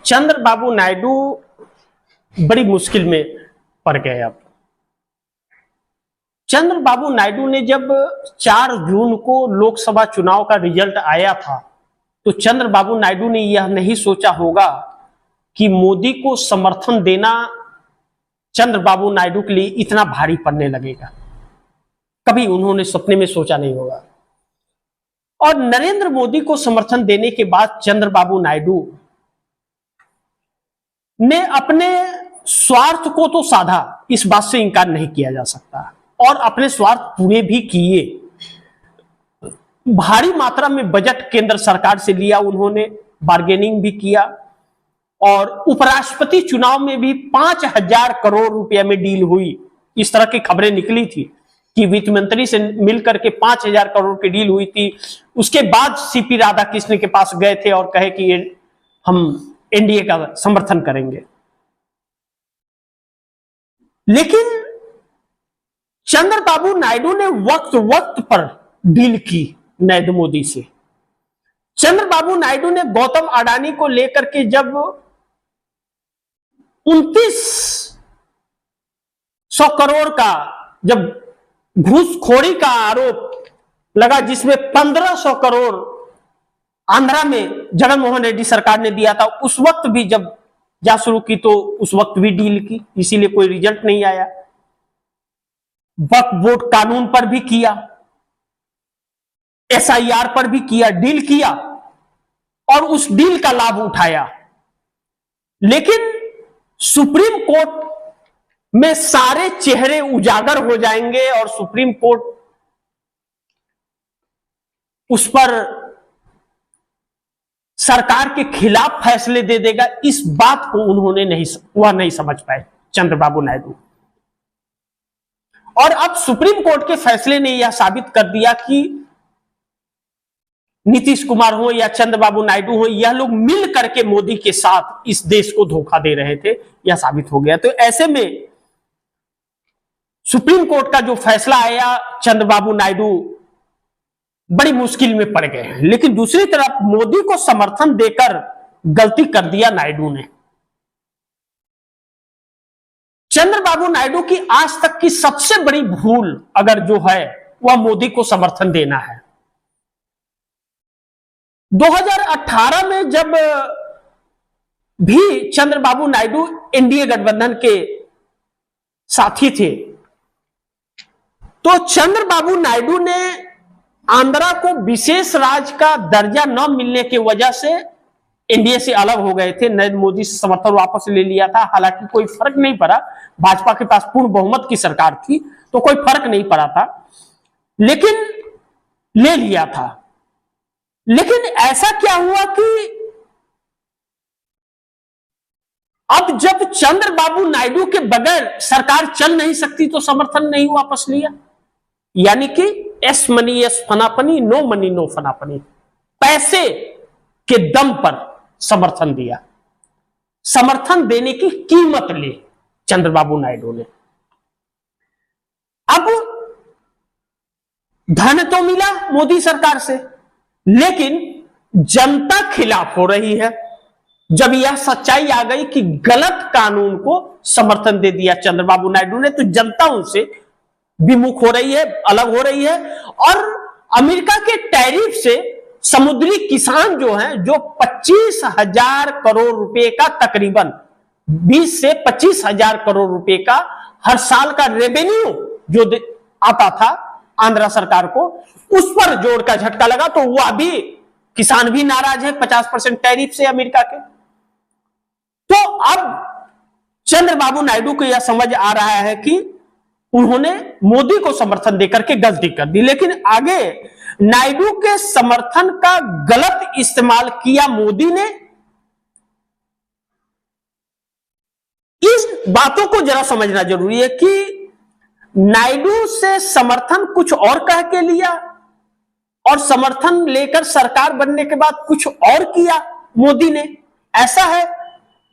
चंद्रबाबू नायडू बड़ी मुश्किल में पड़ गए। अब चंद्रबाबू नायडू ने जब 4 जून को लोकसभा चुनाव का रिजल्ट आया था तो चंद्रबाबू नायडू ने यह नहीं सोचा होगा कि मोदी को समर्थन देना चंद्रबाबू नायडू के लिए इतना भारी पड़ने लगेगा। कभी उन्होंने सपने में सोचा नहीं होगा। और नरेंद्र मोदी को समर्थन देने के बाद चंद्रबाबू नायडू ने अपने स्वार्थ को तो साधा, इस बात से इंकार नहीं किया जा सकता, और अपने स्वार्थ पूरे भी किए। भारी मात्रा में बजट केंद्र सरकार से लिया उन्होंने, बार्गेनिंग भी किया, और उपराष्ट्रपति चुनाव में भी 5,000 करोड़ रुपया में डील हुई। इस तरह की खबरें निकली थी कि वित्त मंत्री से मिलकर के 5,000 करोड़ की डील हुई थी। उसके बाद सीपी राधाकृष्ण के पास गए थे और कहे कि हम एनडीए का समर्थन करेंगे। लेकिन चंद्रबाबू नायडू ने वक्त वक्त पर डील की नरेंद्र मोदी से। चंद्रबाबू नायडू ने गौतम अडानी को लेकर के जब 2900 करोड़ का जब घूसखोरी का आरोप लगा, जिसमें 1500 करोड़ आंध्रा में जगनमोहन रेड्डी सरकार ने दिया था, उस वक्त भी जब जा शुरू की तो उस वक्त भी डील की, इसीलिए कोई रिजल्ट नहीं आया। वक्फ बोर्ड कानून पर भी किया, एसआईआर पर भी किया, डील किया और उस डील का लाभ उठाया। लेकिन सुप्रीम कोर्ट में सारे चेहरे उजागर हो जाएंगे और सुप्रीम कोर्ट उस पर सरकार के खिलाफ फैसले दे देगा। इस बात को उन्होंने नहीं समझ पाए चंद्रबाबू नायडू। और अब सुप्रीम कोर्ट के फैसले ने यह साबित कर दिया कि नीतीश कुमार हो या चंद्रबाबू नायडू हो, यह लोग मिल करके मोदी के साथ इस देश को धोखा दे रहे थे, यह साबित हो गया। तो ऐसे में सुप्रीम कोर्ट का जो फैसला आया, चंद्रबाबू नायडू बड़ी मुश्किल में पड़ गए हैं। लेकिन दूसरी तरफ मोदी को समर्थन देकर गलती कर दिया नायडू ने। चंद्रबाबू नायडू की आज तक की सबसे बड़ी भूल अगर जो है वह मोदी को समर्थन देना है। 2018 में जब भी चंद्रबाबू नायडू एनडीए गठबंधन के साथी थे तो चंद्रबाबू नायडू ने आंध्रा को विशेष राज्य का दर्जा न मिलने की वजह से एनडीए से अलग हो गए थे। नरेंद्र मोदी से समर्थन वापस ले लिया था। हालांकि कोई फर्क नहीं पड़ा, भाजपा के पास पूर्ण बहुमत की सरकार थी तो कोई फर्क नहीं पड़ा था, लेकिन ले लिया था। लेकिन ऐसा क्या हुआ कि अब जब चंद्रबाबू नायडू के बगैर सरकार चल नहीं सकती तो समर्थन नहीं वापस लिया। यानी कि एस मनी एस फनाफनी, नो मनी नो फनाफनी, पैसे के दम पर समर्थन दिया। समर्थन देने की कीमत ली चंद्रबाबू नायडू ने। अब धन तो मिला मोदी सरकार से, लेकिन जनता खिलाफ हो रही है। जब यह सच्चाई आ गई कि गलत कानून को समर्थन दे दिया चंद्रबाबू नायडू ने, तो जनता उनसे विमुख हो रही है, अलग हो रही है। और अमेरिका के टैरिफ से समुद्री किसान जो हैं, जो 25,000 करोड़ रुपए का, तकरीबन 20 से 25,000 करोड़ रुपए का हर साल का रेवेन्यू जो आता था आंध्रा सरकार को, उस पर जोर का झटका लगा। तो वह भी किसान भी नाराज है 50% टैरिफ से अमेरिका के। तो अब चंद्रबाबू नायडू को यह समझ आ रहा है कि उन्होंने मोदी को समर्थन देकर के गलती कर दी। लेकिन आगे नायडू के समर्थन का गलत इस्तेमाल किया मोदी ने। इस बातों को जरा समझना जरूरी है कि नायडू से समर्थन कुछ और कह के लिया और समर्थन लेकर सरकार बनने के बाद कुछ और किया मोदी ने। ऐसा है,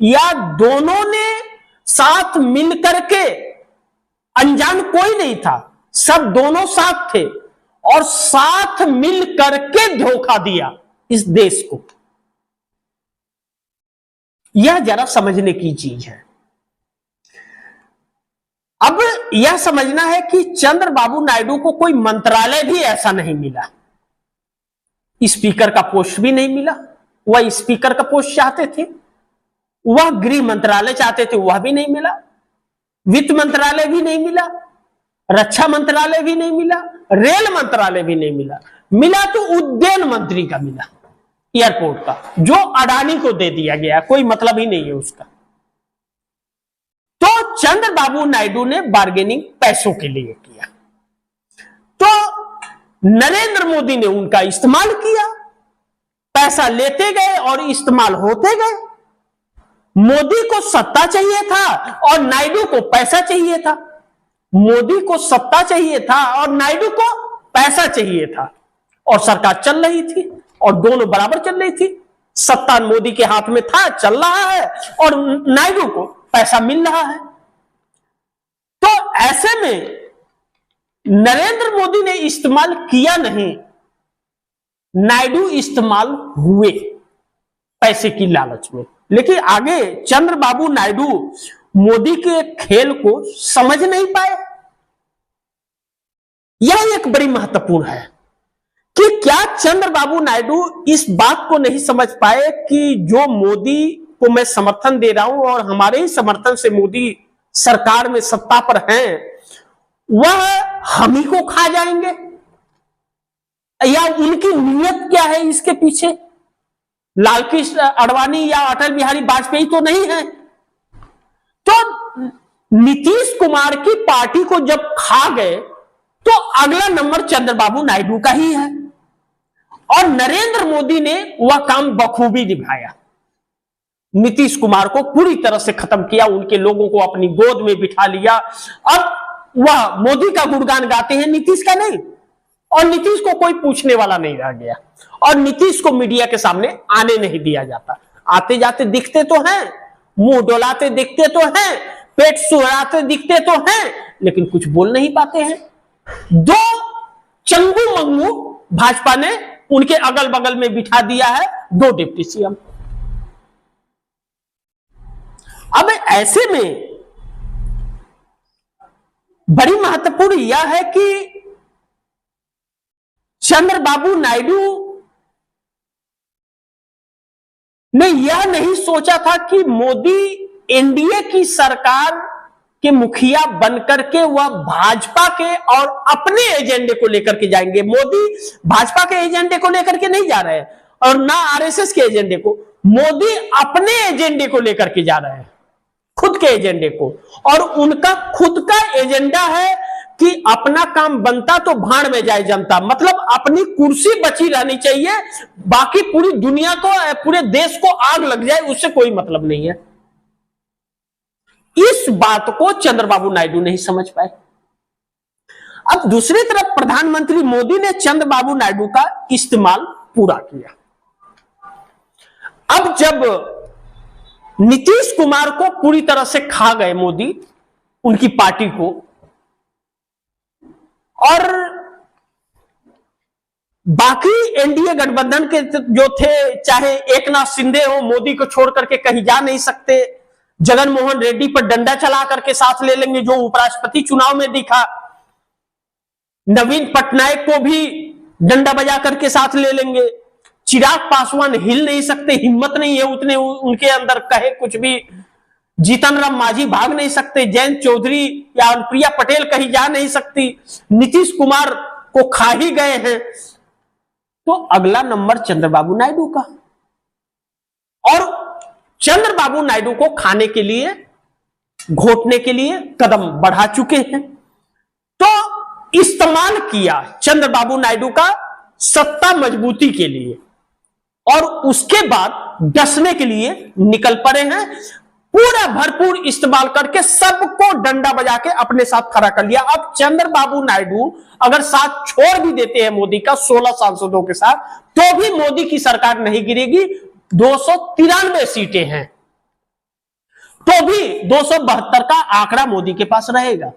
या दोनों ने साथ मिलकर के, अनजान कोई नहीं था, सब दोनों साथ थे और साथ मिल करके धोखा दिया इस देश को। यह जरा समझने की चीज है। अब यह समझना है कि चंद्रबाबू नायडू को कोई मंत्रालय भी ऐसा नहीं मिला, स्पीकर का पोस्ट भी नहीं मिला। वह स्पीकर का पोस्ट चाहते थे, वह गृह मंत्रालय चाहते थे, वह भी नहीं मिला। वित्त मंत्रालय भी नहीं मिला, रक्षा मंत्रालय भी नहीं मिला, रेल मंत्रालय भी नहीं मिला। मिला तो उद्यान मंत्री का मिला, एयरपोर्ट का, जो अडानी को दे दिया गया, कोई मतलब ही नहीं है उसका। तो चंद्रबाबू नायडू ने बार्गेनिंग पैसों के लिए किया, तो नरेंद्र मोदी ने उनका इस्तेमाल किया। पैसा लेते गए और इस्तेमाल होते गए। मोदी को सत्ता चाहिए था और नायडू को पैसा चाहिए था। मोदी को सत्ता चाहिए था और नायडू को पैसा चाहिए था, और सरकार चल रही थी और दोनों बराबर चल रही थी। सत्ता मोदी के हाथ में था, चल रहा है, और नायडू को पैसा मिल रहा है। तो ऐसे में नरेंद्र मोदी ने इस्तेमाल किया नहीं, नायडू इस्तेमाल हुए पैसे की लालच में। लेकिन आगे चंद्रबाबू नायडू मोदी के खेल को समझ नहीं पाए। यह एक बड़ी महत्वपूर्ण है कि क्या चंद्रबाबू नायडू इस बात को नहीं समझ पाए कि जो मोदी को मैं समर्थन दे रहा हूं और हमारे ही समर्थन से मोदी सरकार में सत्ता पर हैं, वह हम ही को खा जाएंगे, या उनकी नीयत क्या है इसके पीछे? लालकृष्ण आडवाणी या अटल बिहारी वाजपेयी तो नहीं है। तो नीतीश कुमार की पार्टी को जब खा गए तो अगला नंबर चंद्रबाबू नायडू का ही है, और नरेंद्र मोदी ने वह काम बखूबी निभाया। नीतीश कुमार को पूरी तरह से खत्म किया, उनके लोगों को अपनी गोद में बिठा लिया। अब वह मोदी का गुणगान गाते हैं, नीतीश का नहीं, और नीतीश को कोई पूछने वाला नहीं रह गया, और नीतीश को मीडिया के सामने आने नहीं दिया जाता। आते जाते दिखते तो हैं, मुंह डोलाते दिखते तो हैं, पेट सुहराते दिखते तो हैं, लेकिन कुछ बोल नहीं पाते हैं। दो चंगू मंगू भाजपा ने उनके अगल बगल में बिठा दिया है, दो डिप्टी सीएम। अब ऐसे में बड़ी महत्वपूर्ण यह है कि चंद्रबाबू नायडू ने यह नहीं सोचा था कि मोदी एनडीए की सरकार के मुखिया बनकर के वह भाजपा के और अपने एजेंडे को लेकर के जाएंगे। मोदी भाजपा के एजेंडे को लेकर के नहीं जा रहे हैं, और ना आरएसएस के एजेंडे को। मोदी अपने एजेंडे को लेकर के जा रहे हैं, खुद के एजेंडे को, और उनका खुद का एजेंडा है कि अपना काम बनता तो भाड़ में जाए जनता, मतलब अपनी कुर्सी बची रहनी चाहिए, बाकी पूरी दुनिया को, पूरे देश को आग लग जाए, उससे कोई मतलब नहीं है। इस बात को चंद्रबाबू नायडू नहीं समझ पाए। अब दूसरी तरफ प्रधानमंत्री मोदी ने चंद्रबाबू नायडू का इस्तेमाल पूरा किया। अब जब नीतीश कुमार को पूरी तरह से खा गए मोदी, उनकी पार्टी को, और बाकी एनडीए गठबंधन के जो थे, चाहे एकनाथ शिंदे हो, मोदी को छोड़ करके कहीं जा नहीं सकते, जगनमोहन रेड्डी पर डंडा चला करके साथ ले लेंगे, जो उपराष्ट्रपति चुनाव में दिखा, नवीन पटनायक को भी डंडा बजा करके साथ ले लेंगे, चिराग पासवान हिल नहीं सकते, हिम्मत नहीं है उतने उनके अंदर, कहे कुछ भी, जीतन राम मांझी भाग नहीं सकते, जयंत चौधरी या अनुप्रिया पटेल कहीं जा नहीं सकती, नीतीश कुमार को खा ही गए हैं, तो अगला नंबर चंद्रबाबू नायडू का। और चंद्रबाबू नायडू को खाने के लिए, घोटने के लिए कदम बढ़ा चुके हैं। तो इस्तेमाल किया चंद्रबाबू नायडू का सत्ता मजबूती के लिए, और उसके बाद डसने के लिए निकल पड़े हैं। पूरा भरपूर इस्तेमाल करके सबको डंडा बजा के अपने साथ खड़ा कर लिया। अब चंद्रबाबू नायडू अगर साथ छोड़ भी देते हैं मोदी का 16 सांसदों के साथ, तो भी मोदी की सरकार नहीं गिरेगी। 293 सीटें हैं, तो भी 272 का आंकड़ा मोदी के पास रहेगा।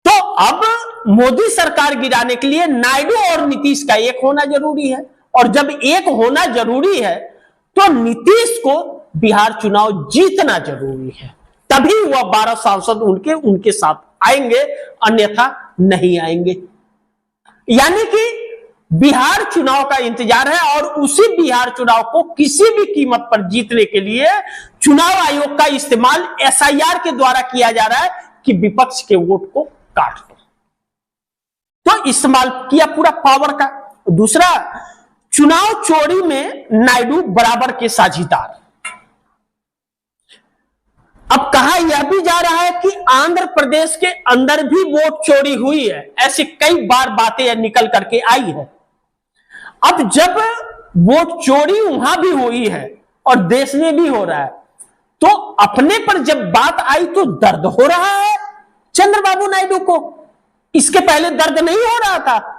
तो अब मोदी सरकार गिराने के लिए नायडू और नीतीश का एक होना जरूरी है, और जब एक होना जरूरी है तो नीतीश को बिहार चुनाव जीतना जरूरी है, तभी वह 12 सांसद उनके साथ आएंगे, अन्यथा नहीं आएंगे। यानी कि बिहार चुनाव का इंतजार है और उसी बिहार चुनाव को किसी भी कीमत पर जीतने के लिए चुनाव आयोग का इस्तेमाल एसआईआर के द्वारा किया जा रहा है कि विपक्ष के वोट को काट दो। तो इस्तेमाल किया पूरा पावर का। दूसरा, चुनाव चोरी में नायडू बराबर के साझीदार। अब कहा यह भी जा रहा है कि आंध्र प्रदेश के अंदर भी वोट चोरी हुई है, ऐसी कई बार बातें निकल करके आई है। अब जब वोट चोरी वहां भी हुई है और देश में भी हो रहा है, तो अपने पर जब बात आई तो दर्द हो रहा है चंद्रबाबू नायडू को। इसके पहले दर्द नहीं हो रहा था।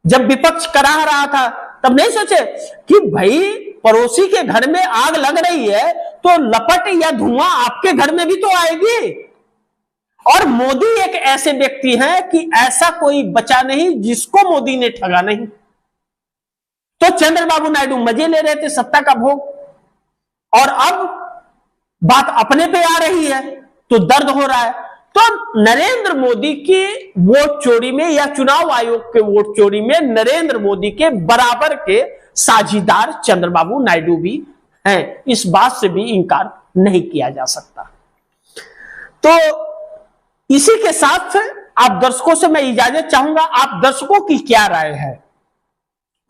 जब विपक्ष कराह रहा था तब नहीं सोचे कि भाई पड़ोसी के घर में आग लग रही है तो लपट या धुआं आपके घर में भी तो आएगी। और मोदी एक ऐसे व्यक्ति हैं कि ऐसा कोई बचा नहीं जिसको मोदी ने ठगा नहीं। तो चंद्रबाबू नायडू मजे ले रहे थे सत्ता का भोग, और अब बात अपने पे आ रही है तो दर्द हो रहा है। तो नरेंद्र मोदी की वोट चोरी में या चुनाव आयोग के वोट चोरी में नरेंद्र मोदी के बराबर के साझीदार चंद्रबाबू नायडू भी हैं, इस बात से भी इंकार नहीं किया जा सकता। तो इसी के साथ आप दर्शकों से मैं इजाजत चाहूंगा। आप दर्शकों की क्या राय है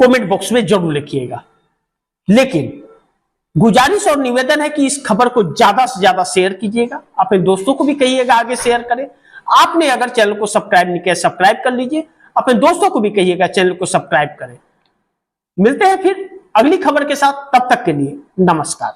कमेंट बॉक्स में जरूर लिखिएगा। लेकिन गुजारिश और निवेदन है कि इस खबर को ज्यादा से ज्यादा शेयर कीजिएगा, अपने दोस्तों को भी कहिएगा आगे शेयर करें। आपने अगर चैनल को सब्सक्राइब नहीं किया सब्सक्राइब कर लीजिए, अपने दोस्तों को भी कहिएगा चैनल को सब्सक्राइब करें। मिलते हैं फिर अगली खबर के साथ, तब तक के लिए नमस्कार।